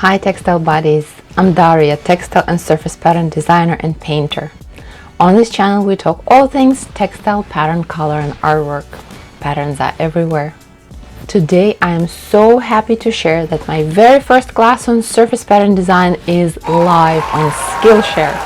Hi textile buddies, I'm Darya, textile and surface pattern designer and painter. On this channel we talk all things textile, pattern, color and artwork. Patterns are everywhere. Today I am so happy to share that my very first class on surface pattern design is live on Skillshare.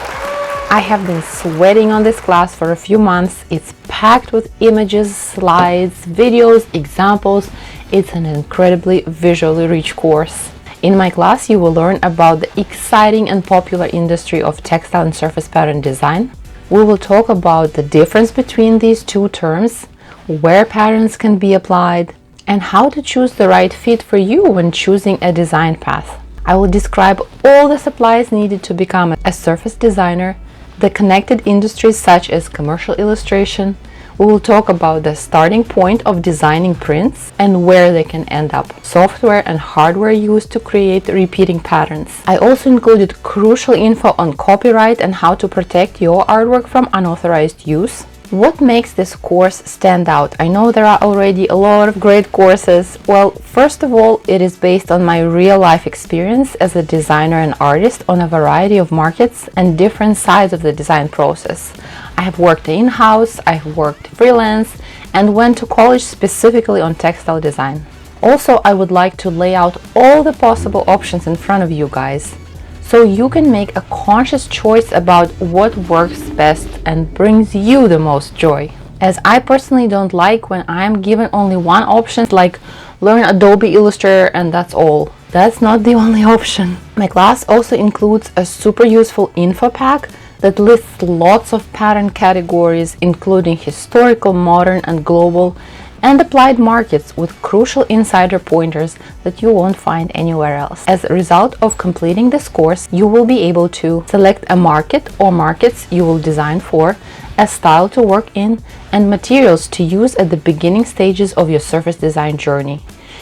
I have been sweating on this class for a few months. It's packed with images, slides, videos, examples. It's an incredibly visually rich course. In my class, you will learn about the exciting and popular industry of textile and surface pattern design. We will talk about the difference between these two terms, where patterns can be applied, and how to choose the right fit for you when choosing a design path. I will describe all the supplies needed to become a surface designer, the connected industries such as commercial illustration. We will talk about the starting point of designing prints and where they can end up, software and hardware used to create repeating patterns. I also included crucial info on copyright and how to protect your artwork from unauthorized use. What makes this course stand out? I know there are already a lot of great courses. Well, first of all, it is based on my real-life experience as a designer and artist on a variety of markets and different sides of the design process. I have worked in-house, I have worked freelance, and went to college specifically on textile design. Also, I would like to lay out all the possible options in front of you guys, so you can make a conscious choice about what works best and brings you the most joy. As I personally don't like when I'm given only one option, like learn Adobe Illustrator and that's all. That's not the only option. My class also includes a super useful info pack that lists lots of pattern categories, including historical, modern and global, and applied markets with crucial insider pointers that you won't find anywhere else. As a result of completing this course, you will be able to select a market or markets you will design for, a style to work in, and materials to use at the beginning stages of your surface design journey.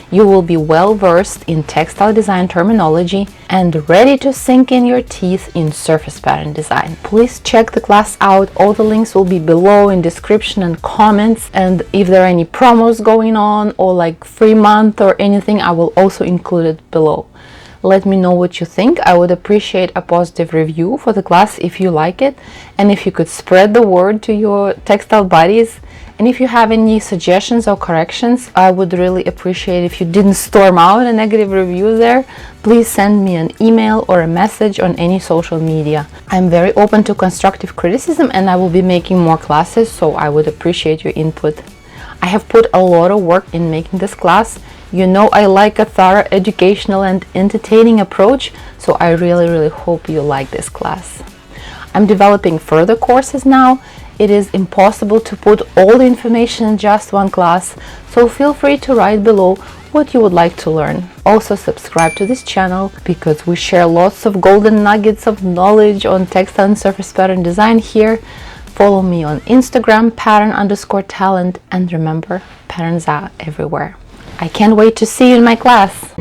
You will be well versed in textile design terminology and ready to sink in your teeth in surface pattern design. Please check the class out. All the links will be below in description and comments, and if there are any promos going on or like free month or anything, I will also include it below. Let me know what you think. I would appreciate a positive review for the class if you like it, and if you could spread the word to your textile buddies. And if you have any suggestions or corrections, I would really appreciate if you didn't storm out a negative review there. Please send me an email or a message on any social media. I'm very open to constructive criticism and I will be making more classes, so I would appreciate your input. I have put a lot of work in making this class. You know I like a thorough educational and entertaining approach, so I really hope you like this class. I'm developing further courses now. It is impossible to put all the information in just one class, so feel free to write below what you would like to learn. Also subscribe to this channel because we share lots of golden nuggets of knowledge on textile and surface pattern design here. Follow me on Instagram, pattern_talent, and remember, patterns are everywhere. I can't wait to see you in my class.